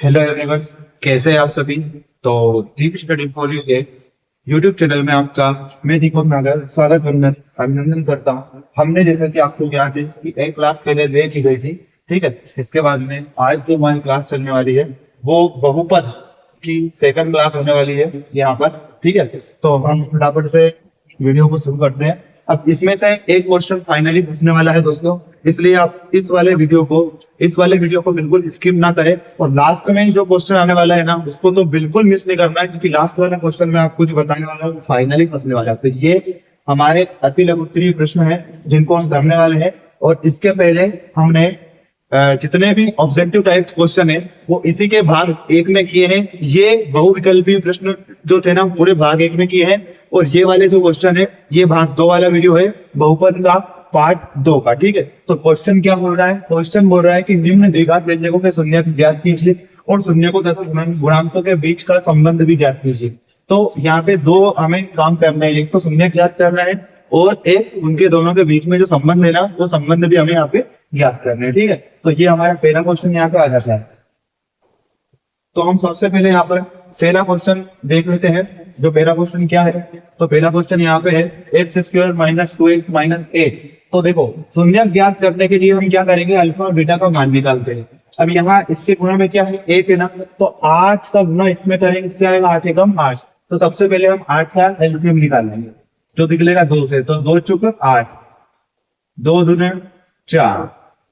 Hello everyone, कैसे हैं आप सभी। तो डीप स्टडी फॉर यू के यूट्यूब चैनल में आपका मैं दीपक नागर स्वागत अभिनंदन करता हूं। हमने जैसे कि आपको याद है कि एक क्लास पहले ले की गई थी, ठीक है। इसके बाद में आज जो हमारी क्लास चलने वाली है वो बहुपद की सेकंड क्लास होने वाली है यहाँ पर, ठीक है। तो हम फटाफट से वीडियो को शुरू करते हैं। अब इसमें से एक क्वेश्चन फाइनली फंसने वाला है दोस्तों, इसलिए आप इस वाले वीडियो को बिल्कुल स्किप ना करें। और लास्ट में जो क्वेश्चन आने वाला है ना, उसको तो बिल्कुल मिस नहीं करना है, क्योंकि लास्ट वाला क्वेश्चन में आपको जो बताने वाला हूँ फाइनली फंसने वाला है। तो ये हमारे अति लघु उत्तरीय प्रश्न है जिनको हम करने वाले हैं। और इसके पहले हमने जितने भी ऑब्जेक्टिव टाइप क्वेश्चन है वो इसी के भाग एक में किए हैं। ये बहुविकल्पीय प्रश्न जो थे ना पूरे भाग एक में किए हैं। और ये वाले जो क्वेश्चन है ये भाग दो वाला वीडियो है बहुपद का पार्ट 2 का, ठीक है। तो क्वेश्चन क्या बोल रहा है? क्वेश्चन बोल रहा है कि निम्न द्विघात व्यंजकों के शून्यक ज्ञात कीजिए और शून्यकों तथा गुणांकों के बीच का संबंध भी ज्ञात कीजिए। तो यहाँ पे दो हमें काम करना है, एक तो शून्यक ज्ञात करना है और एक उनके दोनों के बीच में जो संबंध है ना वो संबंध भी हमें यहाँ पे ज्ञात करना है, ठीक है। तो ये हमारा पहला क्वेश्चन यहाँ पे आ जाता है। तो हम सबसे पहले यहाँ पर पहला क्वेश्चन देख लेते हैं। जो पहला क्वेश्चन क्या है, तो पहला क्वेश्चन यहाँ पे है x square minus 2x minus 8। तो देखो शून्य ज्ञात करने के लिए हम क्या करेंगे, अल्फा और बीटा का मान निकालते हैं। अब यहाँ इसके गुणा में क्या है, 8 है ना, तो 8 का गुणा इसमें करेंगे क्या आएगा, 8 एकम 8। तो सबसे पहले हम 8 का एलसीएम निकालेंगे जो निकलेगा 2 से। तो 2 चुक 8, 2 दूने 4,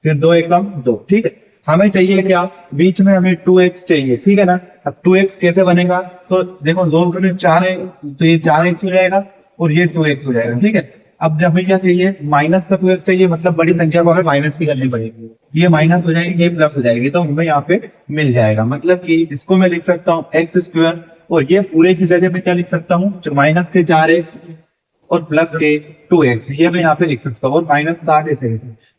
फिर 2 एकम 2, ठीक है। हमें चाहिए क्या, बीच में हमें 2x चाहिए, ठीक है ना। अब 2x कैसे बनेगा, तो देखो 2 दूने 4 है तो ये 4x हो जाएगा और ये 2x हो जाएगा, ठीक है। अब जब हमें क्या चाहिए, माइनस का 2x चाहिए, मतलब बड़ी संख्या को हमें माइनस की करनी पड़ेगी। ये माइनस हो जाएगी, ये प्लस हो जाएगी, तो हमें यहाँ पे मिल जाएगा। मतलब कि इसको मैं लिख सकता हूँ एक्स स्क्वायर और ये पूरे की जगह पे क्या लिख सकता हूँ, माइनस के 4x और प्लस के 2x, ये मैं यहाँ पे लिख सकता हूँ। और माइनस का 8 ऐसे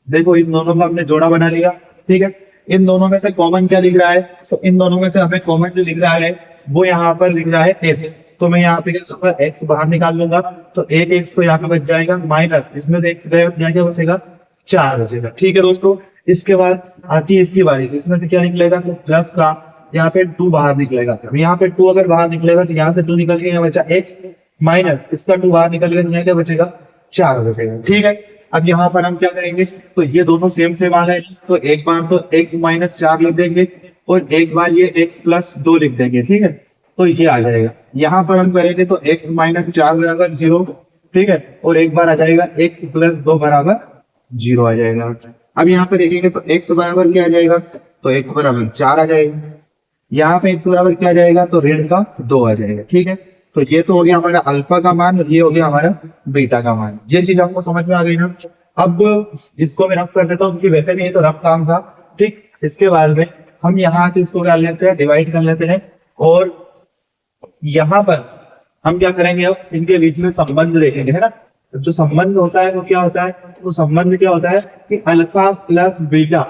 देखो इन दोनों का हमने जोड़ा बना लिया, ठीक है। इन दोनों में से कॉमन क्या लिख रहा है, तो इन दोनों में से हमें कॉमन जो लिख रहा है वो यहाँ पर लिख रहा है x। तो मैं यहाँ पे क्या करूंगा, x बाहर निकाल लूंगा, तो एक x तो यहाँ पे बच जाएगा माइनस, इसमें से x गया, क्या बचेगा, 4 बचेगा, ठीक है दोस्तों। इसके बाद आती है इसकी बारी, इसमें से क्या निकलेगा, तो प्लस का यहाँ पे 2 बाहर निकलेगा। यहाँ पे 2 अगर बाहर निकलेगा तो यहाँ से 2 निकल गया, यहाँ बचा x माइनस इसका 2 बाहर निकल गया, यहाँ क्या बचेगा, 4 बचेगा, ठीक है। अब यहाँ पर हम क्या करेंगे, तो ये दोनों सेम आ गए, तो एक बार तो x माइनस 4 लिख देंगे और एक बार ये x प्लस 2 लिख देंगे, ठीक है। तो ये आ जाएगा। यहाँ पर हम करेंगे तो x माइनस 4 बराबर 0, ठीक है। और एक बार आ जाएगा x प्लस 2 बराबर 0 आ जाएगा। अब यहाँ पे देखेंगे तो x बराबर क्या आ जाएगा, तो x बराबर 4 आ जाएगा। यहाँ पे x बराबर क्या आ जाएगा, तो ऋण का 2 आ जाएगा, ठीक है। तो ये तो हो गया हमारा अल्फा का मान और ये हो गया हमारा बीटा का मान। ये चीज आपको समझ में आ गई ना। अब इसको मैं रफ कर देता हूँ क्योंकि वैसे भी ये तो रफ काम था, ठीक। इसके बाद में हम यहाँ से इसको कर लेते हैं, डिवाइड कर लेते हैं। और यहाँ पर हम क्या करेंगे, अब इनके बीच में संबंध देखेंगे, है ना। जो संबंध होता है वो क्या होता है, तो संबंध क्या होता है कि अल्फा प्लस बीटा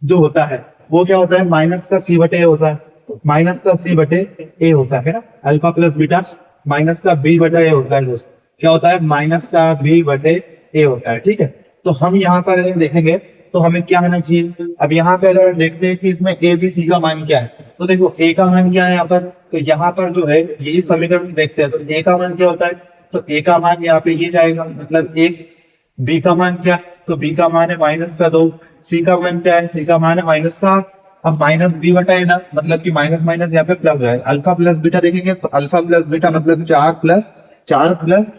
जो होता है वो क्या होता है, माइनस का सी बटे होता है, माइनस का सी बटे ए होता है ना। अल्फा प्लस बीटा माइनस का बी बटे ए होता है दोस्त, क्या होता है, माइनस का बी बटे ए होता है, ठीक है। तो हम यहाँ पर अगर देखेंगे तो हमें क्या होना चाहिए। अब यहाँ पे अगर देखते हैं कि इसमें ए बी सी का मान क्या है, तो देखो ए का मान क्या है यहाँ पर, तो यहाँ पर जो है यही समीकरण से देखते हैं। तो ए का मान क्या होता है, तो ए का मान यहाँ पे ये जाएगा, मतलब एक। बी का मान क्या है, तो बी का मान है माइनस का 2। सी का मान क्या है, सी का मान है माइनस का। अब माइनस बी बटा है ना, मतलब कि माइनस माइनस यहाँ पे प्लस है। अल्फा प्लस बीटा देखेंगे तो अल्फा प्लस बीटा मतलब 4 प्लस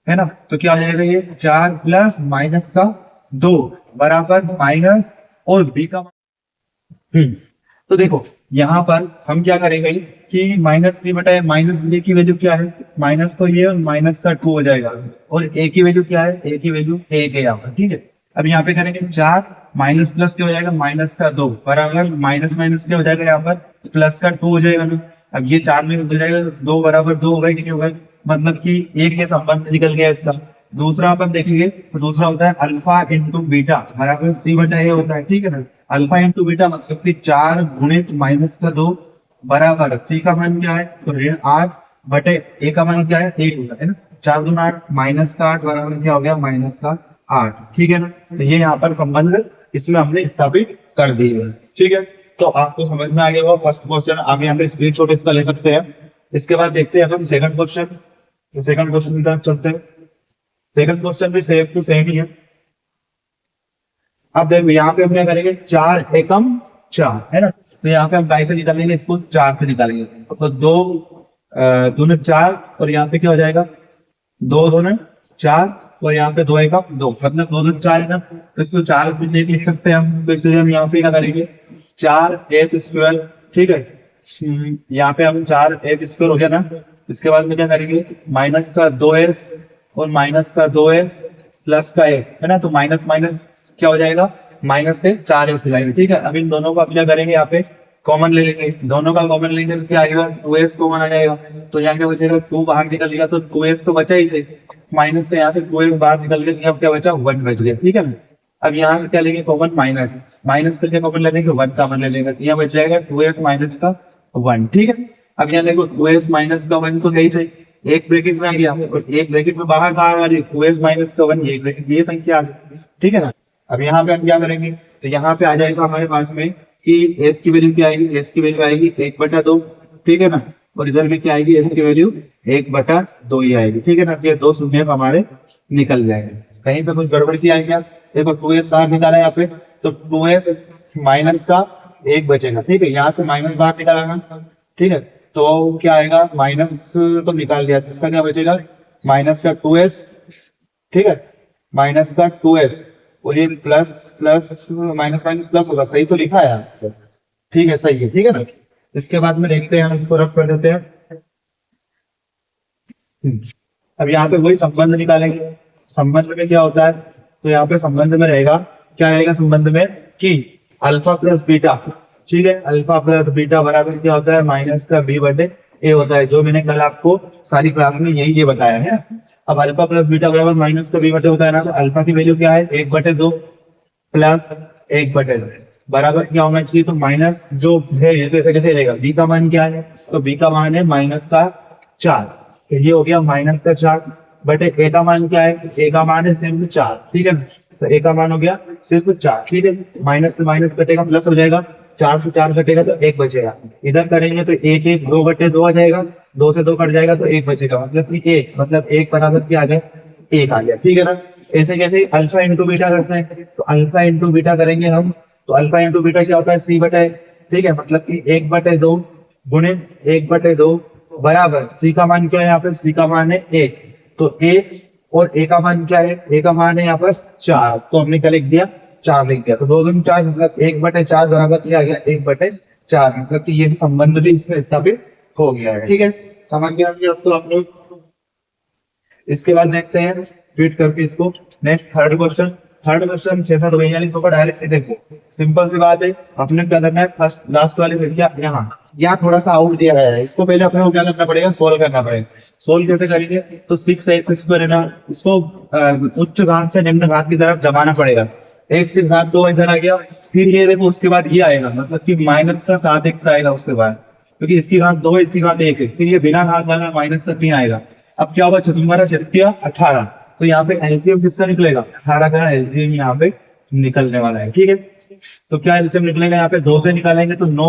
है ना, तो क्या हो जाएगा, ये 4 प्लस माइनस का 2 बराबर माइनस और बी का तो देखो यहाँ पर हम क्या करेंगे कि माइनस बी बटा माइनस बी की वैल्यू क्या है, माइनस तो ये और माइनस का 2 हो जाएगा। और ए की वैल्यू क्या है, ए की वैल्यू 1 है यहाँ पर, ठीक है। अब यहाँ पे करेंगे 4 माइनस प्लस क्या हो जाएगा, माइनस का 2 बराबर माइनस माइनस क्या हो जाएगा, यहाँ पर प्लस का 2 हो जाएगा ना। अब ये 4 में हो जाएगा 2 बराबर 2 होगा कि नहीं होगा, मतलब कि एक ये संबंध निकल गया इसका। दूसरा अपन देखेंगे तो दूसरा होता है अल्फा इंटू बीटा बराबर सी बटा ए होता है, ठीक है ना। अल्फा इंटू बीटा मतलब कि 4 गुणित माइनस का 2 बराबर सी का मान क्या है, तो ऋण 8 बटे ए का मान क्या है, 1 होता है ना। 4 दूना 8 माइनस का 8 बराबर क्या हो गया, माइनस का 8, ठीक है ना। तो ये यहाँ पर संबंध इसमें हमने स्थापित कर दिए, ठीक है। तो आपको समझ में आ गया होगा फर्स्ट क्वेश्चन। आप यहाँ पे स्क्रीनशॉट इसका ले सकते हैं। इसके बाद देखते हैं अपन सेकंड क्वेश्चन। तो सेकंड क्वेश्चन की तरफ चलते हैं। सेकंड क्वेश्चन भी सेम टू सेम ही है। अब देखो यहाँ पे हम क्या करेंगे, 4 एकम 4 है ना, तो यहाँ पे हम काई से निकालेंगे, इसको 4 से निकालेंगे। तो 2 दूने 4 और यहाँ पे क्या हो जाएगा, 2 दूने 4 और यहाँ पे 2 एकम 2, मतलब 2 दूने 4 है ना, तो इसको 4 भी लिख सकते हैं हम। तो इसलिए हम यहाँ पे क्या करेंगे, 4s², ठीक है। यहाँ पे हम 4s² हो गया ना। इसके बाद में क्या करेंगे, माइनस का 2s और माइनस का 2s प्लस का 1 है ना, तो माइनस माइनस क्या हो जाएगा, माइनस से 4s हो जाएगा, ठीक है। अब इन दोनों को आप क्या करेंगे, यहाँ पे कॉमन ले लेंगे, दोनों का कॉमन लेंगे तो क्या आएगा, 2s कॉमन आ जाएगा। तो यहाँ क्या बचेगा, 2 बाहर निकल गया तो 2s तो बचा ही से, माइनस का यहाँ से 2s बाहर निकल गया, तो अब क्या बचा, 1 बच गया, ठीक है ना। अब यहाँ से क्या लेंगे कॉमन, माइनस माइनस करके कॉमन ले लेंगे, 1 कॉमन ले लेंगे, यहाँ बच जाएगा 2s माइनस का 1, ठीक है। अब यहाँ देखो 2s माइनस का 1 तो है ही सही, एक ब्रैकेट में आ गया, और एक ब्रैकेट में बाहर बाहर आ रही 2s माइनस का 1, ये ब्रैकेट में ये संख्या आ गई, ठीक है ना। अब यहाँ पे हम क्या करेंगे, तो यहाँ पे आ जाएगा हमारे पास में कि s की वैल्यू क्या आएगी, s की वैल्यू आएगी 1/2, ठीक है ना। और इधर भी क्या आएगी, s की वैल्यू 1/2 ही आएगी, ठीक है ना। ये 2 शून्य हमारे निकल जाएंगे। कहीं पे कुछ गड़बड़ किया है क्या, देखो 2s बाहर निकाला है यहाँ पे, तो 2s माइनस का 1 बचेगा, ठीक है। यहाँ से माइनस बाहर निकाला ना, ठीक है, तो क्या आएगा, माइनस तो निकाल दिया, इसका क्या बचेगा, माइनस का 2s, ठीक है, माइनस का 2s, और ये plus plus minus minus plus होगा, सही तो लिखा है सर, ठीक है, सही है, ठीक है ना। इसके बाद में देखते हैं, इसको रफ कर देते हैं। अब यहाँ पे वही संबंध निकालेंगे। संबंध में क्या होता है, तो यहाँ पे संबंध में रहेगा, क्या रहेगा संबंध में, कि अल्फा प्लस बीटा, ठीक है, अल्फा प्लस बीटा बराबर क्या होता है, माइनस का b/a होता है, जो मैंने कल आपको सारी क्लास में यही ये बताया है। अब अल्फा प्लस बीटा बराबर माइनस का b/a होता है ना, तो अल्फा की वैल्यू क्या है, 1/2 प्लस 1/2 बराबर क्या होना चाहिए, तो माइनस जो है ये तो कैसे रहेगा, b का मान क्या है, तो b का मान है माइनस का 4, तो ये हो गया माइनस का 4 बटे a का मान क्या है, a का मान है सिर्फ 4, ठीक है, तो a का मान हो गया सिर्फ 4, ठीक है। माइनस से माइनस कटेगा प्लस हो जाएगा, 4 से 4 कटेगा तो 1 बचेगा, इधर करेंगे तो 1 1 2/2 आ जाएगा, 2 से 2 कट जाएगा तो 1 बचेगा, मतलब कि 1, मतलब 1 बराबर क्या आ गया, 1 आ गया, ठीक है ना। ऐसे कैसे अल्फा इंटू बीटा करते हैं, तो अल्फा इंटू बीटा करेंगे हम, तो अल्फा इंटू बीटा क्या होता है, c/a, ठीक है, मतलब कि 1/2 गुणे 1/2 बराबर c का मान क्या है, यहाँ पर c का मान है 1, तो 1 और a का मान क्या है, a का मान है यहाँ पर 4, तो हमने क्या लिख दिया, 4 लिख दिया, तो 2 दूनी 4, मतलब 1/4 बराबर क्या आ गया, 1/4, मतलब कि ये भी संबंध भी इसमें स्थापित हो गया है, ठीक है, समझ गया अब तो आप लोग। इसके बाद देखते हैं ट्वीट करके इसको। Next third question. Third question 6-7 वैज्ञानिकों का डायरेक्ट देखो, सिंपल सी बात है, अपने क्या करना है, फर्स्ट लास्ट वाली संख्या यहाँ थोड़ा सा आउट दिया गया है, इसको पहले अपने को क्या करना पड़ेगा, सोल्व करना पड़ेगा। सोल्व कैसे करेंगे, तो 6x² है ना, इसको उच्च घात से निम्न घात की तरफ जमाना पड़ेगा, 1 से घात 2 इधर आ गया, फिर ये देखो उसके बाद ये आएगा, मतलब कि माइनस का 7x आएगा उसके बाद, क्योंकि इसकी घात 2 है, इसकी घात 1 है, फिर ये बिना घात वाला माइनस का 3 आएगा। अब क्या होगा, तुम्हारा 18, तो यहाँ पे एलसीएम किसका निकलेगा, 18 का एलसीएम यहाँ पे निकलने वाला है, ठीक है। तो क्या एलसीएम निकलेगा, यहाँ पे 2 से निकालेंगे तो 9,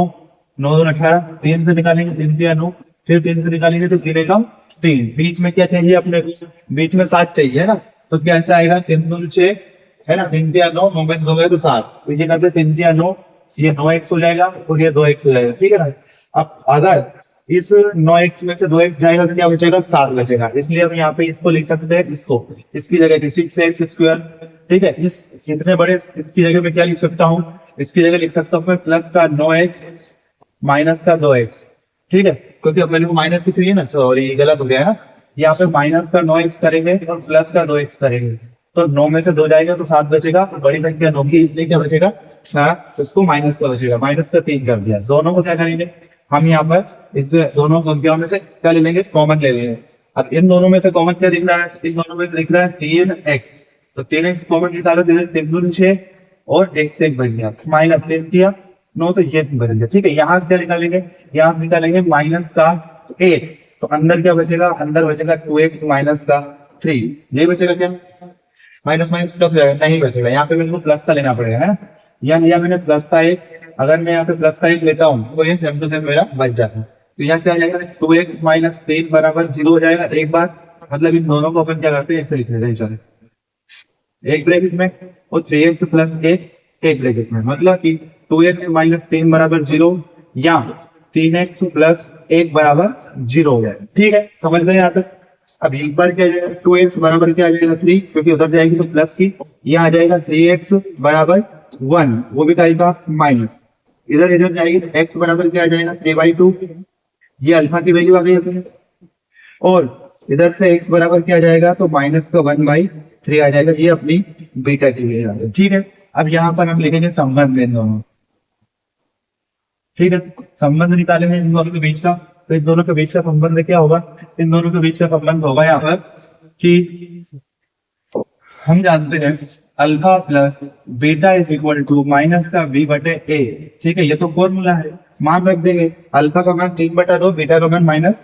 9 2 18, 3 से निकालेंगे 3 3 9, फिर 3 से निकालेंगे तो 3 1 3, बीच में क्या चाहिए अपने, बीच में 7 चाहिए, है ना, तो कैसे आएगा, 3 2 6 है ना, 3 3 9, 9 में से 2 गए तो 7, तो ये करते 3 3 9, ये 9x हो जाएगा और ये 2x हो जाएगा, ठीक है ना। अब अगर इस 9x में से 2x जाएगा तो क्या बचेगा, 7 बचेगा, इसलिए हम यहाँ पे इसको लिख सकते हैं, इसको इसकी जगह 6x², ठीक है। इस इतने बड़े इसकी जगह में क्या लिख सकता हूँ, इसकी जगह लिख सकता हूँ मैं प्लस का 9x माइनस का 2x, ठीक है, क्योंकि अब मेरे को माइनस की चाहिए ना, सॉरी गलत हो गया है ना, यहाँ पे माइनस का 9x करेंगे और प्लस का 2x करेंगे, तो 9 में से 2 जाएगा तो 7 बचेगा, बड़ी संख्या 9 की, इसलिए क्या बचेगा 7, उसको माइनस का बचेगा, माइनस का 3 कर दिया। दोनों को क्या करेंगे हम, यहाँ पर इस दोनों संख्याओं में से क्या ले लेंगे, कॉमन ले लेंगे। अब इन दोनों में से कॉमन क्या दिख रहा है, इन दोनों में दिख रहा है 3x, तो 3x कॉमन निकालो, 3 2 6 और x से 1 बच गया, माइनस 3 3 9, तो ये बच गया, ठीक है। यहाँ से क्या निकालेंगे, यहाँ से निकालेंगे माइनस का 8, तो अंदर क्या बचेगा, अंदर बचेगा 2x माइनस का 3, ये बचेगा क्या, माइनस माइनस प्लस हो जाएगा, नहीं बचेगा, यहाँ पे मेरे को प्लस का लेना पड़ेगा, है ना, यहाँ लिया मैंने प्लस का 1 अगर मैं यहाँ पे प्लस का 1 लेता हूँ तो ये सेम टू सेम मेरा बच जाता है। तो यहाँ क्या आ जाएगा, 2x माइनस 3 बराबर 0 हो जाएगा एक बार, मतलब इन दोनों को अपन क्या करते हैं, ऐसे लिख लेते हैं, चलो एक ब्रैकेट में और 3x प्लस 1 एक ब्रैकेट में, मतलब कि 2x माइनस 3 बराबर 0 या 3x प्लस 1 बराबर 0 हो जाएगा। ठीक है, समझ गए यहाँ तक। अब एक बार क्या आ जाएगा, 2x बराबर क्या आ जाएगा 3, क्योंकि उधर जाएगी तो प्लस की, यहाँ आ जाएगा 3x बराबर 1, वो भी टाइप का माइनस, इधर इधर जाएगी तो x बराबर क्या आ जाएगा 3/2, ये अल्फा की वैल्यू आ गई अपनी, और इधर से x बराबर क्या आ जाएगा, तो माइनस का 1/3 आ जाएगा, ये अपनी बीटा की वैल्यू आ गई। ठीक है, अब यहाँ पर हम लिखेंगे संबंध इन दोनों। ठीक है, संबंध निकालेंगे इन दोनों के बीच का, तो इन दोनों के बीच का संबंध क्या होगा, इन दोनों के बीच का संबंध होगा यहाँ पर कि हम जानते हैं alpha plus beta is equal to minus का b बटे a। ठीक है, ये तो फॉर्मूला है, मान रख देंगे अल्फा का मान 3/2, बीटा का मान माइनस,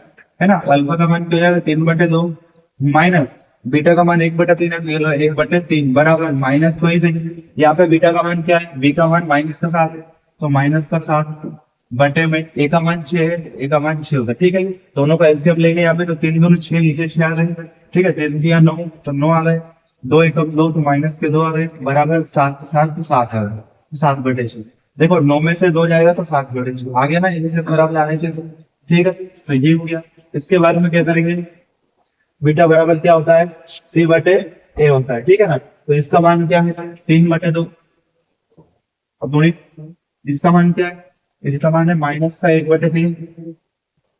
है ना, अल्फा का मान क्या हो जाएगा 3/2 माइनस बीटा का मान 1/3 है, 1/3 बराबर माइनस, तो यहाँ पे बीटा का मान क्या है, b का मान माइनस का 7 है, तो माइनस का 7 बटे में a का मान 6 है, a का मान 6 होगा। ठीक है, दोनों का एलसीएम लेंगे यहाँ पे, तो 3 दूनी 6, नीचे 6 आ गए। ठीक है, 3 दिया 9, तो 9 आ गए, 2 एकम 2, तो माइनस के 2 आ गए, बराबर 7 7 तो 7 आ गए, 7/6। देखो 9 में से 2 जाएगा तो 7/6 आ गया ना, ये बराबर आने चाहिए। ठीक है, तो ये हो गया। इसके बाद में क्या करेंगे, बीटा बराबर क्या होता है, c बटे a होता है। ठीक है ना, तो इसका मान क्या है 3/2, अब दूनी इसका मान क्या है, इसका मान है माइनस का 1/3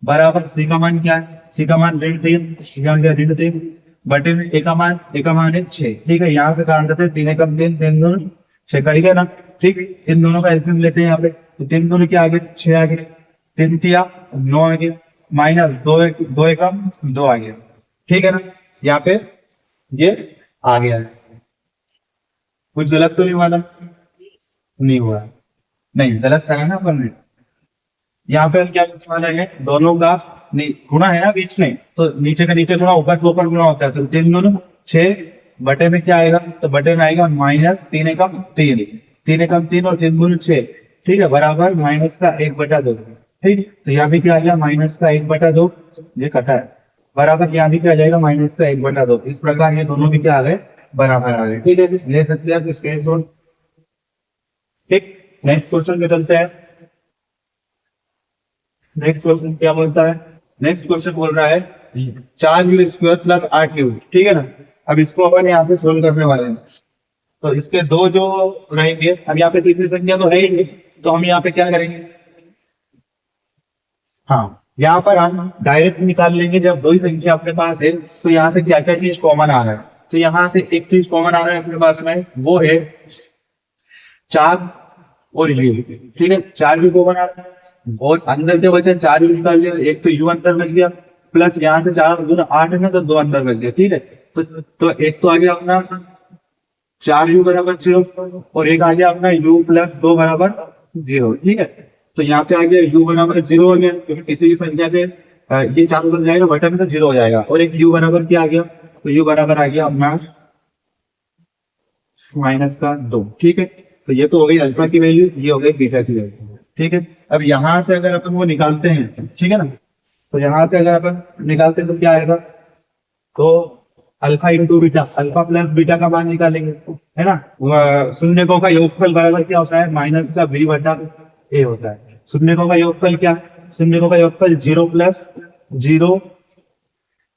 बराबर c का मान क्या है, c का मान ऋण 3 बटे में a का मान है 6। ठीक है, यहाँ से काट देते हैं, 3 एकम 3, 3 दूनी 6 कट गया ना। ठीक, इन दोनों का एलसीएम लेते हैं यहाँ पे, तो 3 दूनी क्या आ गए 6 आ गए, 3 तिया 9 आ गया, माइनस 2 एकम 2 आ गया। ठीक है ना, यहाँ पे ये आ गया है, कुछ गलत तो नहीं हुआ ना, नहीं हुआ, नहीं गलत करा ना अपन ने। यहाँ पे हम क्या करने वाले हैं, दोनों का गुणा है ना बीच में, तो नीचे का नीचे गुणा, ऊपर के ऊपर गुणा होता है, तो 3 दूनी 6 बटे में क्या आएगा, तो बटे में आएगा माइनस 3 एकम 3, 3 एकम 3 और 3 दूनी 6। ठीक है, बराबर माइनस का 1/2। ठीक, तो यहाँ भी क्या आ गया माइनस का 1/2, ये कटा है, बराबर यहाँ भी क्या आ जाएगा माइनस का 1/2। इस प्रकार ये दोनों भी क्या आ गए, बराबर आ गए। ठीक है, ले सकते हैं आप स्क्रीनशॉट। ठीक, नेक्स्ट क्वेश्चन पे चलते हैं। नेक्स्ट क्वेश्चन क्या बोलता है, नेक्स्ट क्वेश्चन बोल रहा है 4u² प्लस 8u। ठीक है ना, अब इसको अपन यहाँ पे सोल्व करने वाले हैं, तो इसके दो जो रहेंगे, अब यहाँ पे तीसरी संख्या तो है ही नहीं, तो हम यहाँ पे क्या करेंगे, हाँ यहाँ पर हम डायरेक्ट निकाल लेंगे, जब दो ही संख्या अपने पास है तो यहाँ से क्या क्या चीज कॉमन आ रहा है, तो यहाँ से एक चीज कॉमन आ रहा है अपने पास में, वो है 4 और u। ठीक है, 4 भी कॉमन आ रहा है, और अंदर के वचन 4 भी निकाल लिया, एक तो u अंदर बच गया, प्लस यहाँ से 4 दूना 8 है ना, तो 2 अंदर बच गया। ठीक है, तो एक तो आ गया अपना 4u बराबर 0, और एक आ गया अपना u प्लस 2 बराबर 0। ठीक है, तो यहाँ पे आ गया u बराबर 0 हो गया, क्योंकि किसी भी संख्या के ये 4 उधर जाएगा, बटा में तो 0 हो जाएगा, और एक u बराबर क्या आ गया, तो u बराबर आ गया अपना माइनस का 2। ठीक है, तो ये तो हो गई अल्फा की वैल्यू, ये हो गई बीटा की वैल्यू। ठीक है, अब यहाँ से अगर अपन वो निकालते हैं, ठीक है ना, तो यहाँ से अगर अपन निकालते हैं तो क्या आएगा, तो alpha into beta, alpha plus beta का मान निकालेंगे, है ना। शून्यकों का योगफल बराबर क्या होता है, माइनस का b बटा a होता है। शून्यकों का योगफल क्या है, शून्यकों का योगफल 0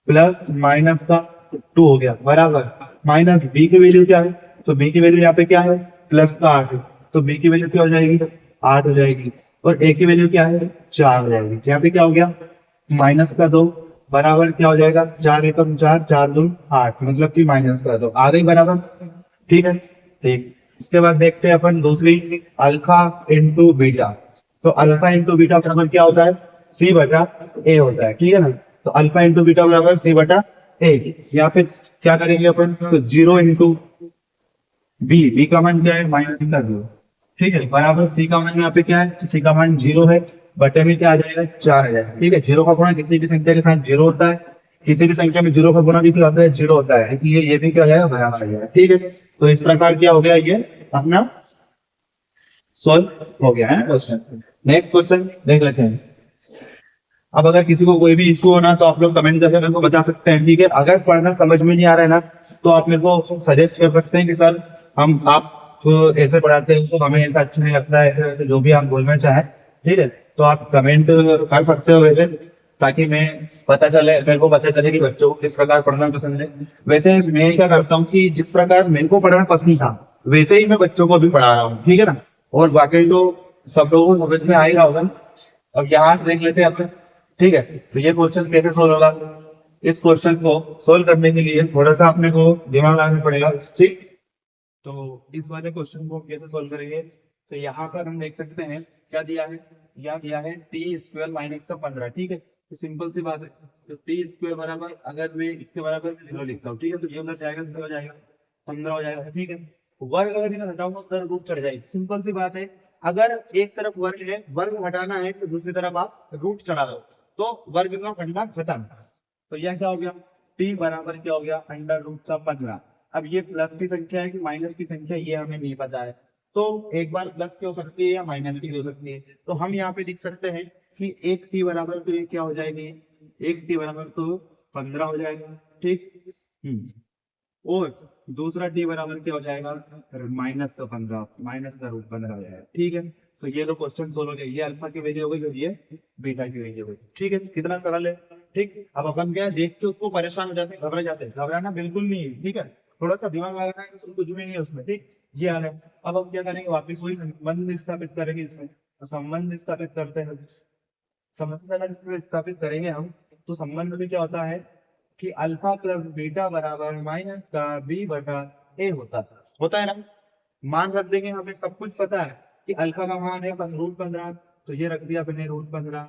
प्लस माइनस का 2 हो गया, बराबर माइनस b की वैल्यू क्या है, तो b की वैल्यू यहाँ पे क्या है, प्लस का 8 है, तो b की वैल्यू क्या हो जाएगी, 8 हो जाएगी, और a की वैल्यू क्या है, 4 हो जाएगी। यहाँ पे क्या हो गया, माइनस का 2 बराबर क्या हो जाएगा, 4 एकम 4, 4 दूनी 8, मतलब कि माइनस का 2 आ गई बराबर। ठीक है, ठीक, इसके बाद देखते हैं अपन दूसरी, अल्फा इंटू बीटा। तो अल्फा इंटू बीटा बराबर क्या होता है, c बटा a होता है। ठीक है ना, तो अल्फा इंटू बीटा बराबर c बटा a। यहाँ पे क्या करेंगे अपन, तो 0 इंटू b का मान क्या है, माइनस का 2। ठीक है, बराबर c का मान यहाँ पे क्या है, c का मान 0 है, बटे में क्या आ जाएगा, 4 आ जाएगा। ठीक है, 0 का गुणा किसी भी संख्या के साथ 0 होता है, किसी भी संख्या में 0 का गुणा भी क्या होता है, 0 होता है, इसलिए ये भी क्या हो जाएगा, बराबर आ जाएगा। ठीक है, तो इस प्रकार क्या हो गया, ये अपना सॉल्व हो गया है ना क्वेश्चन। नेक्स्ट क्वेश्चन देख लेते हैं। अब अगर किसी को कोई भी इशू होना तो आप लोग कमेंट करके मेरे को बता सकते हैं, ठीक है। अगर पढ़ना समझ में नहीं आ रहा है ना तो आप मेरे को सजेस्ट कर सकते हैं कि सर हम आप ऐसे पढ़ाते हैं तो हमें ऐसा अच्छा नहीं लगता है, ऐसे वैसे जो भी आप बोलना चाहें, ठीक है। तो आप कमेंट कर सकते हो वैसे, ताकि मैं पता चले मेरे को पता चले कि बच्चों को किस प्रकार पढ़ना पसंद है। वैसे मैं क्या करता हूँ कि जिस प्रकार मेरे को पढ़ना पसंद था वैसे ही मैं बच्चों को भी पढ़ा रहा हूँ, ठीक है ना। और बाकी तो सब लोगों को समझ में आएगा होगा। अब यहाँ से देख लेते हैं अपने, ठीक है। तो ये क्वेश्चन कैसे सोल्व होगा? इस क्वेश्चन को सोल्व करने के लिए थोड़ा सा अपने को दिमाग लगाना पड़ेगा, ठीक। तो इस वाले क्वेश्चन को कैसे सोल्व करेंगे? तो यहाँ पर हम देख सकते हैं क्या दिया है, यहाँ दिया है टी स्क्वायर माइनस का 15, ठीक है। तो सिंपल सी बात है, तो टी स्क्वायर बराबर अगर मैं इसके बराबर 0 लिखता हूँ, ठीक है, तो ये उधर जाएगा, कितना हो जाएगा, 15 हो जाएगा, ठीक है। वर्ग अगर इधर हटाऊंगा उधर रूट चढ़ जाएगी, सिंपल सी बात है। अगर एक तरफ वर्ग है, वर्ग हटाना है तो दूसरी तरफ आप रूट चढ़ा दो, तो वर्ग का फंडा खत्म। तो यह क्या हो गया, टी बराबर क्या हो गया, अंडर रूट का 15। अब ये प्लस की संख्या है कि माइनस की संख्या ये हमें नहीं पता है, तो एक बार प्लस की हो सकती है या माइनस की भी हो सकती है। तो हम यहाँ पे लिख सकते हैं कि एक टी बराबर तो ये क्या हो जाएगी, एक टी बराबर तो 15 हो जाएगा, ठीक। और दूसरा टी बराबर क्या हो जाएगा, माइनस का 15, माइनस का रूट 15 हो जाएगा, ठीक है। तो ये दो क्वेश्चन सोल्व हो गए, ये अल्फा की वैल्यू हो गई और ये बीटा की वैल्यू हो गई, ठीक है। कितना सरल है, ठीक। अब अपन क्या देख के उसको परेशान हो जाते हैं, घबरा जाते हैं, घबराना बिल्कुल नहीं है, ठीक है। थोड़ा सा दिमाग लगाना है, उसमें कुछ भी नहीं है उसमें, ठीक। ये आ गया। अब हम क्या करेंगे, वापिस वही संबंध स्थापित करेंगे इसमें। तो संबंध स्थापित करते हैं, संबंध अगर इसमें स्थापित करेंगे हम, तो संबंध में क्या होता है कि अल्फा प्लस बीटा बराबर माइनस का बी बटा ए होता है ना। मान रख देंगे, हमें सब कुछ पता है कि अल्फा का मान है रूट 15, तो ये रख दिया अपने रूट 15,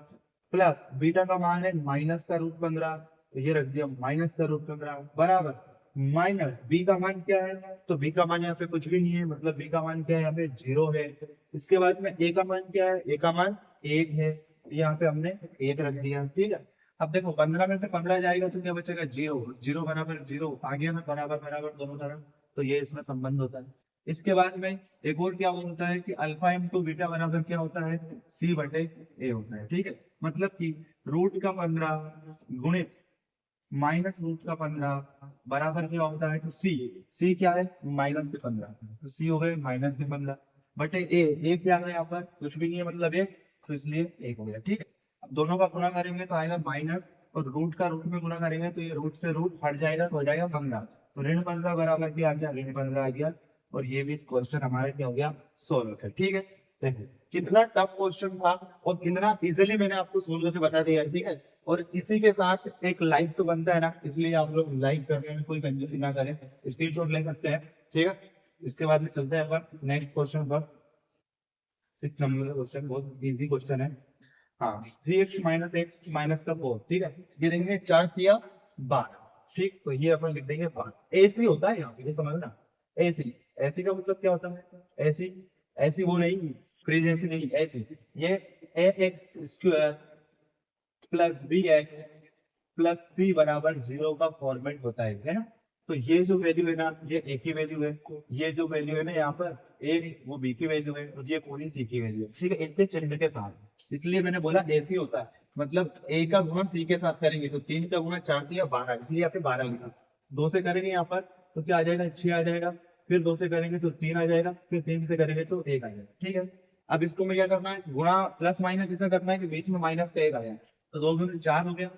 प्लस बीटा का मान है माइनस का रूट 15, तो ये रख दिया माइनस का रूट 15, बराबर माइनस बी का मान क्या है, तो बी का मान यहाँ पे कुछ भी नहीं है, मतलब बी का मान क्या है, यहाँ पे 0 है। इसके बाद में ए का मान क्या है, ए का मान 1 है, यहाँ पे हमने 1 रख दिया, ठीक है। अब देखो 15 में से 15 जाएगा तो क्या बचेगा, 0, 0 बराबर 0 आ गया ना, बराबर बराबर दोनों तरफ। तो ये इसमें संबंध होता है। इसके बाद में एक और क्या होता है कि अल्फा एम टू बीटा बराबर क्या होता है, सी बटे ए होता है, ठीक है। मतलब कि रूट का 15 गुणित माइनस रूट का 15 बराबर क्या होता है, तो सी क्या है, माइनस के 15, तो सी हो गए माइनस के 15 बटे ए क्या है, यहाँ पर कुछ भी नहीं है, मतलब एक, तो इसलिए एक हो गया, ठीक है। अब दोनों का गुणा करेंगे तो आएगा माइनस, और रूट का रूट में गुणा करेंगे तो ये रूट से रूट हट जाएगा, तो हो जाएगा 15, तो ऋण 15 बराबर क्या आ गया, ऋण 15 आ गया। और ये भी क्वेश्चन हमारा क्या हो गया, सोल्व है, ठीक है। देखो कितना टफ क्वेश्चन था और कितना इजीली मैंने आपको सोल्व करके बता दिया है, ठीक है। और इसी के साथ एक लाइक तो बनता है ना, इसलिए आप लोग लाइक करने में कोई कंजूसी ना करें, स्क्रीनशॉट ले सकते हैं, ठीक है। इसके बाद में चलते हैं अपन नेक्स्ट क्वेश्चन पर। 6 नंबर का क्वेश्चन बहुत इजी क्वेश्चन है। हाँ, 3x माइनस एक्स माइनस का 4, ठीक है। ये देंगे 4 या 12, ठीक। तो ये अपन लिख देंगे 12, ऐसी होता है यहाँ पे, ये समझना। ऐसी, ऐसी का मतलब क्या होता है, ऐसी, ऐसी वो नहीं, फ्री जैसी नहीं, ऐसी। ये a x square plus b x plus c बराबर 0 का फॉर्मेट होता है ना। तो ये जो वैल्यू है ना, ये ए की वैल्यू है, ये जो वैल्यू है ना यहाँ पर ए, वो बी की वैल्यू है, और ये पूरी सी की वैल्यू है, ठीक है, इतने चिन्ह के साथ। इसलिए मैंने बोला ऐसी होता है, मतलब ए का गुणा सी के साथ करेंगे तो 3 का गुणा 4 दिया 12, इसलिए यहाँ पे 12 लिखा। 2 से करेंगे यहाँ पर तो क्या आ जाएगा, 6 आ जाएगा। फिर 2 से करेंगे तो 3 आ जाएगा, फिर 3 से करेंगे तो 1 आ जाएगा, ठीक है। अब इसको में क्या करना है, गुणा प्लस माइनस ऐसा करना है कि बीच में माइनस का 1 आ जाए, तो 2 गुणे 4 हो गया,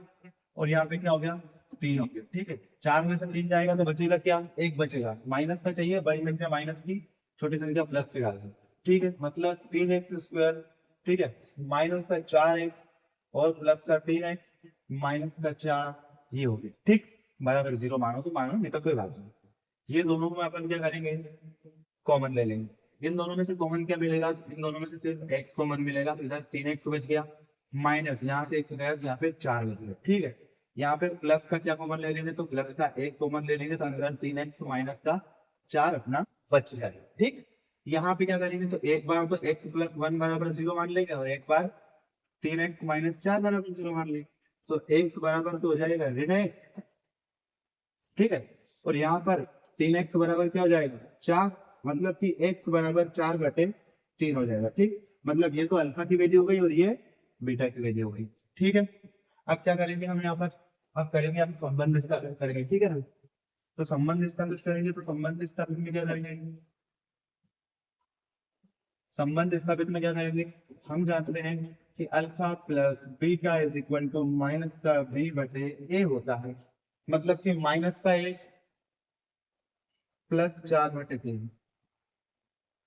और यहाँ पे क्या हो गया, 3 हो गया, ठीक है। 4 में से 3 जाएगा तो बचेगा क्या, 1 बचेगा, माइनस का चाहिए, बड़ी संख्या माइनस की, छोटी संख्या प्लस के डाल दी, ठीक है। मतलब 3x स्क्वायर, ठीक है, माइनस का 4x और प्लस का 3x माइनस का 4, ये हो गया, ठीक। बराबर 0 मानो तो मानो, नहीं तो कोई बात नहीं। ये दोनों में अपन क्या करेंगे, कॉमन ले लेंगे। इन दोनों में से कॉमन क्या मिलेगा, इन दोनों में से सिर्फ x कॉमन मिलेगा, तो इधर 3x बच गया, माइनस यहाँ से x गया, यहाँ पे 4 बच गया, ठीक है। यहाँ पे प्लस का क्या कॉमन ले लेंगे, तो प्लस का 1 कॉमन ले लेंगे, तो अंदर 3x माइनस का 4 अपना बच जाएगा, ठीक। यहाँ पे क्या करेंगे, तो एक बार तो x प्लस 1 बराबर 0 मान लेंगे, और एक बार 3x माइनस 4 बराबर 0 मान लेंगे, तो x बराबर तो हो जाएगा ऋण 1, ठीक है। और यहाँ पर 3x बराबर क्या हो जाएगा, 4, मतलब कि x बराबर 4 बटे 3 हो जाएगा। ठीक, मतलब ये तो अल्फा की वैल्यू हो गई और ये बीटा की वैल्यू हो गई। ठीक है, अब क्या करेंगे हम यहाँ पर, अब करेंगे हम संबंध स्थापित करेंगे। ठीक है ना, तो संबंध स्थापित करेंगे, तो संबंध स्थापित में क्या करेंगे, संबंध स्थापित में क्या करेंगे, हम जानते हैं कि alpha plus beta is equal to minus का बी बटे ए होता है। मतलब कि माइनस का ए प्लस 4/3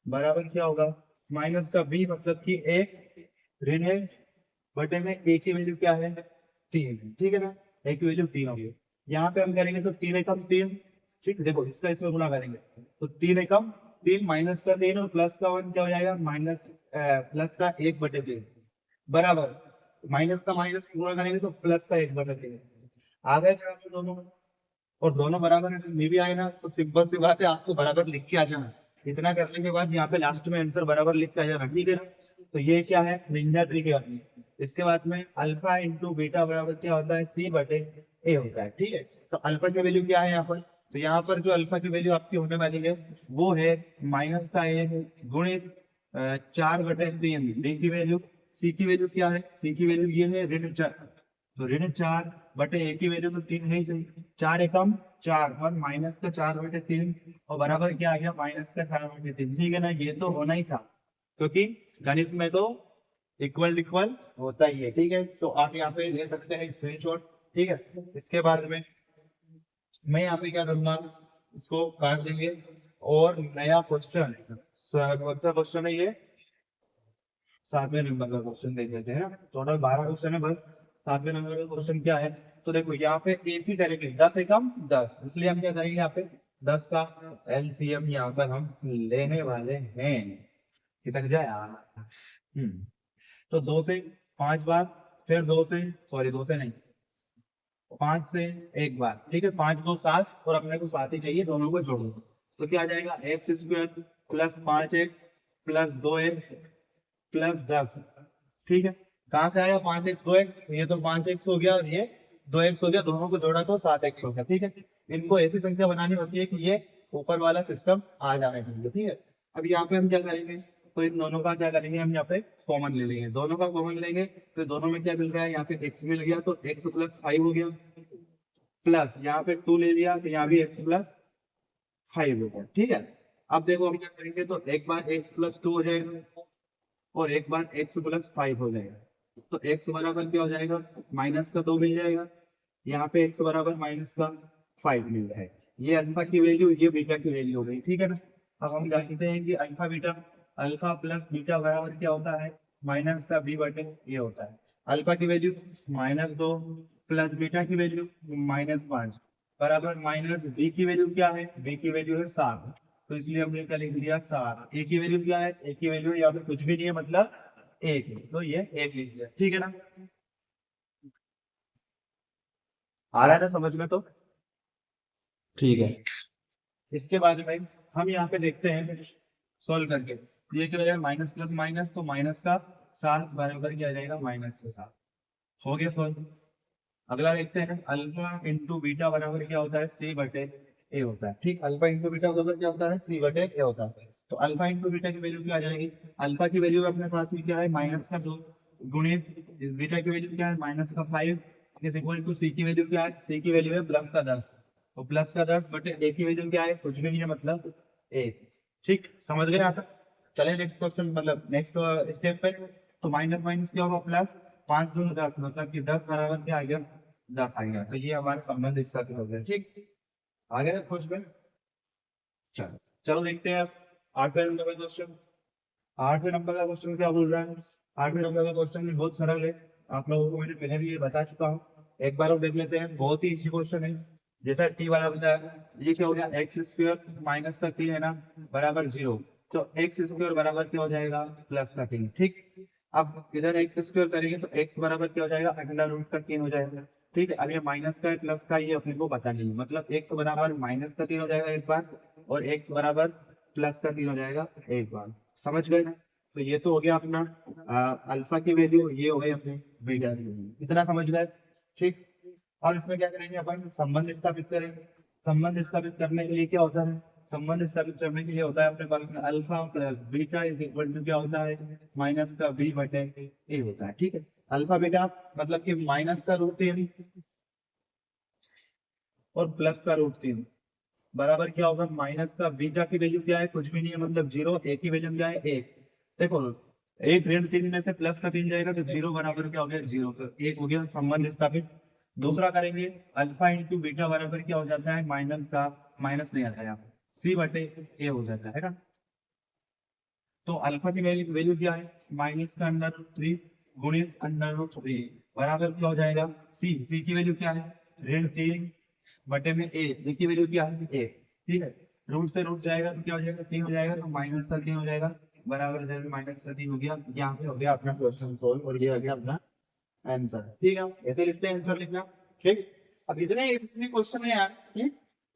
बराबर क्या होगा, माइनस का बी मतलब कि एक ऋण है बटे में ए की वैल्यू क्या है, 3। ठीक है ना, ए की वैल्यू 3 होगी। यहाँ पे हम करेंगे तो 3 एकम 3। ठीक, देखो इसका इसमें गुणा करेंगे तो 3 एकम 3 माइनस का 3 और प्लस का 1 क्या हो जाएगा, माइनस प्लस का 1/3 बराबर माइनस का माइनस पूरा करेंगे तो प्लस का 1/3 आ गए बराबर दोनों। और दोनों बराबर नहीं भी आए ना तो सिंपल सी बात है, आपको बराबर लिख के आ जाना। इतना करने के बाद यहाँ पे लास्ट में आंसर बराबर लिख के आ जाना। ठीक है ना, तो ये क्या है, निंजा ट्री के बाद इसके बाद में अल्फा इंटू बीटा बराबर क्या होता है, सी बटे ए होता है। ठीक है, तो अल्फा की वैल्यू क्या है यहाँ पर, तो यहाँ पर जो अल्फा की वैल्यू आपकी होने वाली है वो है माइनस का 1 गुणित 4/3 बी की वैल्यू। सी की वैल्यू क्या है, सी की वैल्यू ये है ऋण 4, तो ऋण 4/1 की वैल्यू तो 3 है ही सही, 4 एकम 4 और माइनस का 4/3 और बराबर क्या आ गया, माइनस का 4/3। ठीक है ना, ये तो होना ही था क्योंकि गणित में तो इक्वल इक्वल होता ही है। ठीक है, तो आप यहाँ पे ले सकते हैं स्क्रीनशॉट। ठीक है, इसके बाद में मैं यहाँ पे क्या करूंगा, इसको काट देंगे और नया क्वेश्चन, कौन सा क्वेश्चन है ये, 7वें नंबर का क्वेश्चन देख लेते हैं। टोटल 12 क्वेश्चन है बस, 7वें नंबर का क्वेश्चन क्या है, तो देखो यहाँ पे एसी करेंगे 10 एकम 10, इसलिए हम क्या करेंगे यहाँ पे 10 का एलसीएम यहाँ पर हम लेने वाले हैं। खिसक जाए यार। तो 2 से 5 बार, फिर 2 से, सॉरी 2 से नहीं, 5 से एक बार। ठीक है, 5 2 7 और अपने को 7 ही चाहिए, दोनों को जोड़ो तो क्या आ जाएगा, x² plus 5x plus 2x plus 10। ठीक है, कहां से आया 5x 2x, ये तो 5x हो गया और ये 2x हो गया, दोनों को जोड़ा तो 7x हो गया। ठीक है, इनको ऐसी संख्या बनानी होती है कि ये ऊपर वाला सिस्टम आ जाना चाहिए। ठीक है, अब यहाँ पे हम क्या करेंगे, तो इन दोनों का क्या करेंगे, हम यहाँ पे कॉमन ले लेंगे, दोनों का कॉमन लेंगे तो दोनों में क्या मिल रहा है, यहाँ पे x मिल गया तो x प्लस 5 हो गया, प्लस यहाँ पे 2 ले लिया तो यहाँ भी x प्लस 5 हो गया। ठीक है, अब देखो हम क्या करेंगे, तो एक बार x प्लस 2 हो जाएगा और एक बार x प्लस 5 हो जाएगा, तो x बराबर क्या हो जाएगा, माइनस का 2 मिल जाएगा, यहाँ पे x बराबर माइनस का 5 मिल जाएगा। ये अल्फा की वैल्यू, ये बीटा की वैल्यू हो गई। ठीक है ना, अब हम जानते हैं कि alpha beta, alpha plus beta बराबर क्या होता है, माइनस का बी बटे ये होता है। अल्फा की वैल्यू -2 प्लस बीटा की वैल्यू -5 बराबर माइनस बी की वैल्यू क्या है, बी की वैल्यू है 7, तो इसलिए हमने क्या लिख दिया 7। ए की वैल्यू क्या है, ए की वैल्यू यहाँ पे कुछ भी नहीं है, मतलब 1 है, तो ये 1 लिख दिया। ठीक है ना, आ रहा है ना समझ में, तो ठीक है। इसके बाद में हम यहाँ पे देखते हैं सोल्व करके, ये क्या हो जाएगा, माइनस प्लस माइनस, तो माइनस का 7 बराबर क्या आ जाएगा, माइनस का 7 हो गया सोल्व। अगला देखते हैं, अल्फा इंटू बीटा बराबर क्या होता है, सी बटे ए होता है। ठीक, अल्फा इंटू बीटा बराबर क्या होता है, सी बटे ए होता है। तो अल्फा इंटू बीटा की वैल्यू क्या आ जाएगी, अल्फा की वैल्यू अपने पास में क्या है, माइनस का 2 गुणित इस बीटा की वैल्यू क्या है, माइनस का 5 इज इक्वल टू सी की वैल्यू क्या है, सी की वैल्यू है प्लस का 10, तो प्लस का 10 बटे ए की वैल्यू क्या है, कुछ भी नहीं है, मतलब 1। ठीक, समझ गए यहाँ तक। चले नेक्स्ट क्वेश्चन, मतलब नेक्स्ट स्टेप पे, तो माइनस माइनस क्या होगा, प्लस 5 दूनी 10, मतलब कि 10 बराबर क्या आ गया, 10 आ गया, तो ये हमारा संबंध इसका हो गया। ठीक, आ गया ना समझ में। चलो चलो देखते हैं अब 8वें नंबर का क्वेश्चन। 8वें नंबर का क्वेश्चन क्या बोल रहा है, 8वें नंबर का क्वेश्चन भी बहुत सरल है, आप लोगों को मैंने पहले भी ये बता चुका हूँ, एक बार हम देख लेते हैं। बहुत ही इजी क्वेश्चन है, जैसा टी वाला बताया, ये क्या हो गया, x² माइनस का 3 है ना बराबर 0, तो x² बराबर क्या हो जाएगा, प्लस का 3। ठीक, अब इधर x² करेंगे तो x बराबर क्या हो जाएगा, अंडर रूट का 3 हो जाएगा। ठीक है, अब ये माइनस का है प्लस का, ये अपने को पता नहीं, मतलब x बराबर माइनस का 3 हो जाएगा एक बार और x बराबर प्लस का 3 हो जाएगा एक बार। समझ गए ना, तो ये तो हो गया अपना अल्फा की वैल्यू, ये हो गई अपनी बीटा की वैल्यू, इतना समझ गए। ठीक, और इसमें क्या करेंगे अपन, संबंध स्थापित करेंगे। संबंध स्थापित करने के लिए क्या होता है, संबंध स्थापित करने के लिए होता है अपने पास में alpha plus beta is equal to क्या होता है, माइनस का बी बटे ए होता है। ठीक है, अल्फा बीटा मतलब कि माइनस का रूट 3 और प्लस का रूट 3 बराबर क्या होगा, माइनस का बीटा की वैल्यू क्या है, कुछ भी नहीं है मतलब जीरो, ए की वैल्यू क्या है 1। देखो एक ऋण 3 में से प्लस का 3 जाएगा तो जीरो बराबर क्या हो गया 0, तो 1 हो गया संबंध स्थापित। दूसरा करेंगे अल्फा इंटू बीटा बराबर क्या हो जाता है, माइनस का, माइनस नहीं आता है यहाँ पे, सी बटे ए हो जाता है ना। तो अल्फा की वैल्यू क्या है, माइनस का अंडर रूट 3 गुणित अंडर रूट 3 बराबर क्या हो जाएगा, सी, सी की वैल्यू क्या है ऋण 3 बटे में ए, ए की वैल्यू क्या है 1। ठीक है, रूट से रूट जाएगा तो क्या हो जाएगा 3 हो जाएगा, तो माइनस का 3 हो जाएगा बराबर माइनस का 3 हो गया। यहाँ पे हो गया अपना क्वेश्चन सोल्व और ये आ गया अपना आंसर। ठीक है, ऐसे लिखते हैं आंसर लिखना। ठीक, अब इतने इजी क्वेश्चन है यार,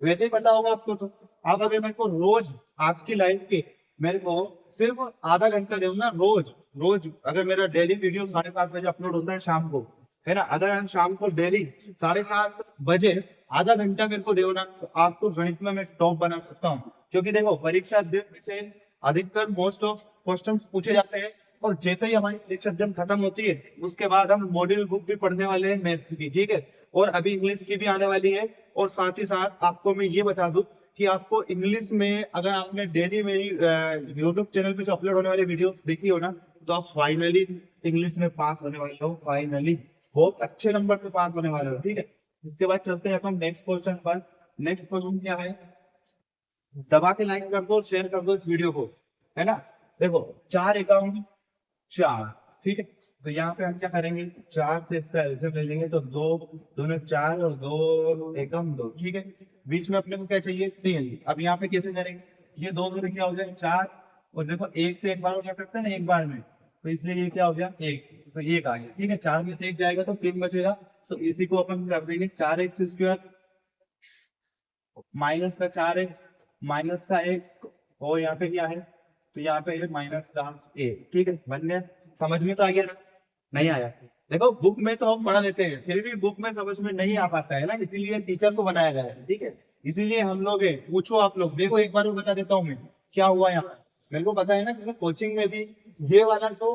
वैसे ही पता होगा आपको। तो आप अगर मेरे को रोज आपकी लाइफ के मेरे को सिर्फ आधा घंटा दे ना, रोज रोज अगर मेरा डेली वीडियो 7:30 बजे अपलोड होता है शाम को, है ना, अगर हम शाम को डेली 7:30 बजे आधा घंटा मेरे को दो ना, तो आपको गणित में मैं टॉप बना सकता हूँ। क्योंकि देखो परीक्षा दिन से अधिकतर मोस्ट ऑफ क्वेश्चंस पूछे जाते हैं, और जैसे ही हमारी परीक्षा दिन खत्म होती है उसके बाद हम मॉड्यूल बुक भी पढ़ने वाले हैं मैथ्स की। ठीक है, और अभी इंग्लिश की भी आने वाली है। और साथ ही साथ आपको मैं ये बता दूं कि आपको इंग्लिश में अगर आपने डेली मेरी यूट्यूब चैनल पे जो अपलोड होने वाली वीडियोस देखी हो ना, तो आप फाइनली इंग्लिश में पास होने वाले हो, फाइनली बहुत अच्छे नंबर से पास होने वाले हो। ठीक है, इसके बाद चलते हैं अपन नेक्स्ट क्वेश्चन पर। नेक्स्ट क्वेश्चन क्या है, दबा के लाइक कर दो और शेयर कर दो इस वीडियो को, है ना। देखो 4 अकाउंट 4, ठीक है, तो यहाँ पे हम क्या करेंगे, 4 से इसका एलसीएम ले लेंगे तो 2 दूने 4 और 2 एकम 2। ठीक है, बीच में अपने को क्या चाहिए 3। अब यहाँ पे कैसे करेंगे, ये 2 दूने क्या हो गया 4, और देखो 1 से एक बार हो जा सकता है ना एक बार में, तो इसलिए ये क्या हो गया 1, तो 1 आ गया। ठीक है, 4 में से 1 जाएगा तो 3 बचेगा, तो इसी को अपन कर देंगे 4x² माइनस का 4x माइनस का x, और यहाँ पे क्या है, तो यहाँ पे है माइनस का a। ठीक है, बनने समझ में तो आ गया ना, नहीं आया, देखो बुक में तो हम पढ़ा लेते हैं, फिर भी बुक में समझ में नहीं आ पाता है ना, इसीलिए टीचर को बनाया गया है। ठीक है, इसीलिए हम लोग पूछो आप लोग, देखो एक बार मैं बता देता हूँ मैं क्या हुआ यहाँ। मेरे को पता है ना, कोचिंग में भी ये वाला जो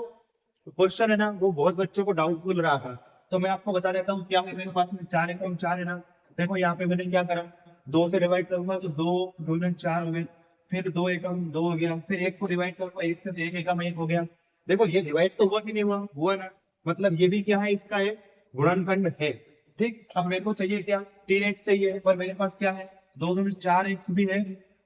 क्वेश्चन है ना वो बहुत बच्चों को डाउटफुल रहा था, तो मैं आपको बता देता हूँ क्या है। मेरे पास में 4 एकम 4 है ना, देखो यहाँ पे मैंने क्या करा, 2 से डिवाइड करूंगा तो 2 दूने 4 हो गए, फिर 2 एकम 2 हो गया, फिर 1 को डिवाइड करूंगा 1 से, तो 1 एकम 1 हो गया। देखो ये डिवाइड तो हुआ कि नहीं हुआ, हुआ ना, मतलब ये भी क्या है, इसका एक गुणनखंड है। ठीक, अब मेरे को चाहिए क्या 3x चाहिए, पर मेरे पास क्या है 2 दूने 4x भी है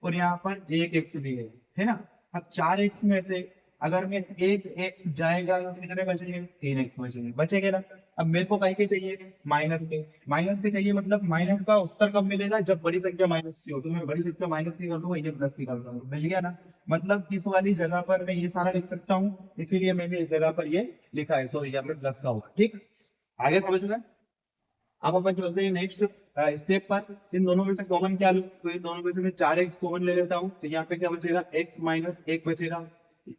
और यहाँ पर 1x भी है ना। अब 4x में से अगर मैं 1x जाएगा तो कितने बचेंगे 3x बचेंगे, बचेंगे ना। अब मेरे को कहीं के चाहिए माइनस के, माइनस के चाहिए, मतलब माइनस का उत्तर कब मिलेगा, जब बड़ी संख्या माइनस की हो, तो मैं बड़ी संख्या माइनस की कर दूंगा, ये प्लस की कर दूंगा, मिल गया ना। मतलब इस वाली जगह पर मैं ये सारा लिख सकता हूँ, इसीलिए मैंने इस जगह पर ये लिखा है, सॉरी यहाँ पे प्लस का होगा। ठीक, आगे समझ में। अब अपन चलते हैं नेक्स्ट स्टेप पर। इन दोनों में से कॉमन क्या लूं, तो इन दोनों में से मैं 4x कॉमन ले लेता हूं, तो यहाँ पे क्या बचेगा x माइनस 1 बचेगा,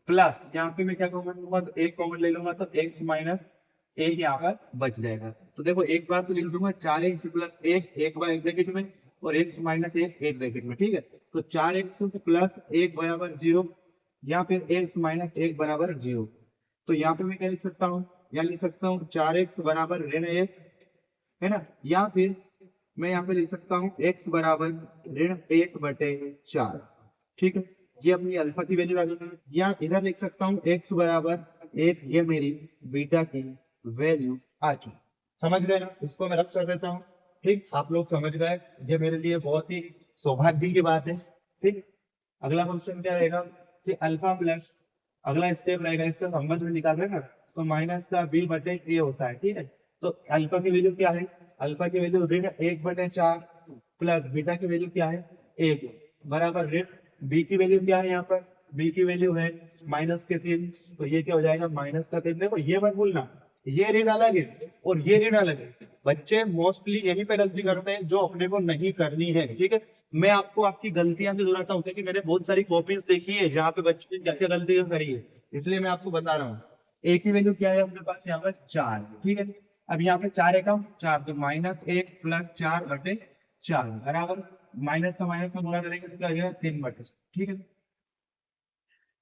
प्लस यहाँ पे मैं क्या कॉमन लूंगा, तो 1 कॉमन ले लूंगा तो x माइनस 1 यहाँ पर बच जाएगा। तो देखो एक बार तो लिख दूंगा 4x प्लस 1, 1 बार ब्रैकेट में, और x माइनस 1 1 ब्रैकेट में। ठीक है, तो 4x प्लस 1 बराबर 0, या फिर x माइनस 1 बराबर 0। तो यहाँ पे मैं क्या लिख सकता हूँ, यहाँ लिख सकता हूँ 4x बराबर ऋण 1, है ना, या फिर मैं यहाँ पे लिख सकता हूँ x बराबर ऋण 1/4। ठीक है, ये अपनी अल्फा की वैल्यू आ गई, या इधर लिख सकता हूँ x बराबर 1, ये मेरी बीटा की वैल्यू आ चुकी। समझ गए ना, इसको मैं रख कर देता हूँ। ठीक, आप लोग समझ गए, ये मेरे लिए बहुत ही सौभाग्य की बात है। ठीक, अगला क्वेश्चन क्या रहेगा कि अल्फा प्लस, अगला स्टेप रहेगा इसका संबंध में निकाल रहे ना, तो माइनस का b बटे a होता है। ठीक है, तो अल्फा की वैल्यू क्या है, अल्फा की वैल्यू ऋण 1/4 प्लस बीटा की वैल्यू क्या है 1 बराबर ऋण b की वैल्यू क्या है, यहाँ पर b की वैल्यू है माइनस के 3, तो ये क्या हो जाएगा माइनस का 3। देखो ये मत भूलना, ये ऋण अलग है और ये ऋण अलग है। बच्चे मोस्टली यहीं पे गलती करते हैं जो अपने को नहीं करनी है। ठीक है, मैं आपको आपकी गलतियां भी दोहराता हूँ, क्योंकि मैंने बहुत सारी कॉपीज देखी है जहाँ पे बच्चों ने क्या क्या गलतियां करी है, इसलिए मैं आपको बता रहा हूँ। ए की वैल्यू क्या है अपने पास यहाँ पर 4। ठीक है, अब यहाँ पे 4 एकम 4, तो -1 + 4/4 बराबर माइनस का माइनस में गुणा करेंगे तो क्या हो जाएगा 3/4। ठीक है,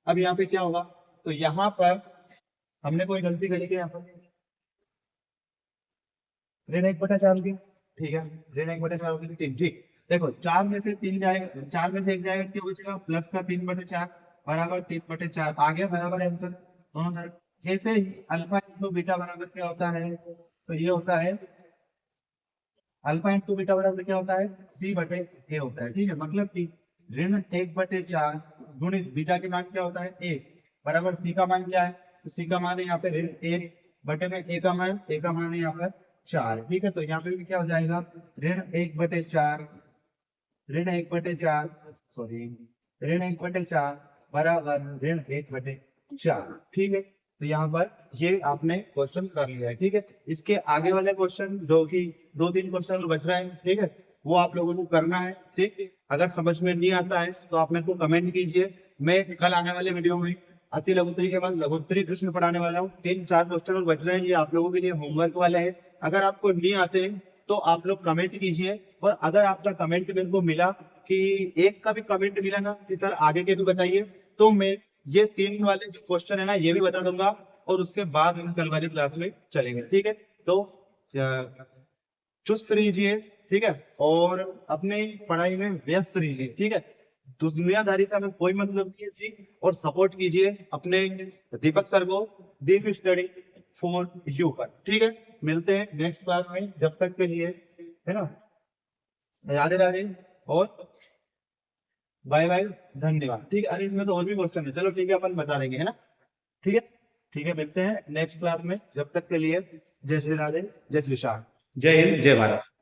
अब यहाँ पे क्या होगा, तो यहाँ पर हमने कोई गलती करी क्या, यहाँ पर ऋण 1/4 हो गया। ठीक है, ऋण 1/4 हो गया 3। ठीक, देखो 4 में से 3 जाएगा, 4 में से 1 जाएगा, क्या बचेगा, प्लस का 3/4 बराबर 3/4 आ गया बराबर आंसर दोनों तरफ। ऐसे ही अल्फा इंटू बीटा बराबर क्या होता है, तो ये होता है अल्फा इंटू बीटा बराबर क्या होता है, C/A होता है। ठीक है, मतलब कि ऋण 1/4 गुणित बीटा के मान क्या होता है 1 बराबर C का मान क्या है, तो C का मान है यहाँ पे ऋण 1 बटे में A का मान है यहाँ पर 4। ठीक है, तो यहाँ पे भी क्या हो जाएगा, ऋण 1/4 ऋण 1/4 सॉरी ऋण 1/4 बराबर ऋण 1/4। ठीक है, तो यहाँ पर ये आपने क्वेश्चन कर लिया है। ठीक है, इसके आगे वाले क्वेश्चन जो कि 2-3 क्वेश्चन बच रहे हैं, ठीक है, वो आप लोगों को करना है। ठीक, अगर समझ में नहीं आता है तो आप मेरे को कमेंट कीजिए। मैं कल आने वाले वीडियो में अति लघुत्तरी के बाद लघुत्तरी प्रश्न पढ़ाने वाला हूँ। 3-4 क्वेश्चन और बच रहे हैं, ये आप लोगों के लिए होमवर्क वाले हैं। अगर आपको नहीं आते हैं तो आप लोग कमेंट कीजिए, और अगर आपका कमेंट मेरे को मिला कि एक का भी कमेंट मिला ना कि सर आगे के भी बताइए, तो मैं ये 3 वाले जो क्वेश्चन है ना ये भी बता दूंगा, और उसके बाद हम कल वाली क्लास में चलेंगे। ठीक है, तो चुस्त रहिए, ठीक है, और अपने पढ़ाई में व्यस्त रहिए। ठीक है, दुनियादारी से हमें कोई मतलब नहीं है जी, और सपोर्ट कीजिए अपने दीपक सर को, दीप स्टडी फॉर यू पर। ठीक है, मिलते हैं नेक्स्ट क्लास में, जब तक के लिए है ना, राधे राधे और बाय बाय, धन्यवाद। ठीक है, अरे इसमें तो और भी क्वेश्चन है, चलो ठीक है अपन बता देंगे, है ना। ठीक है, ठीक है, मिलते हैं नेक्स्ट क्लास में, जब तक के लिए जय श्री राधे, जय श्री श्याम, जय हिंद, जय भारत।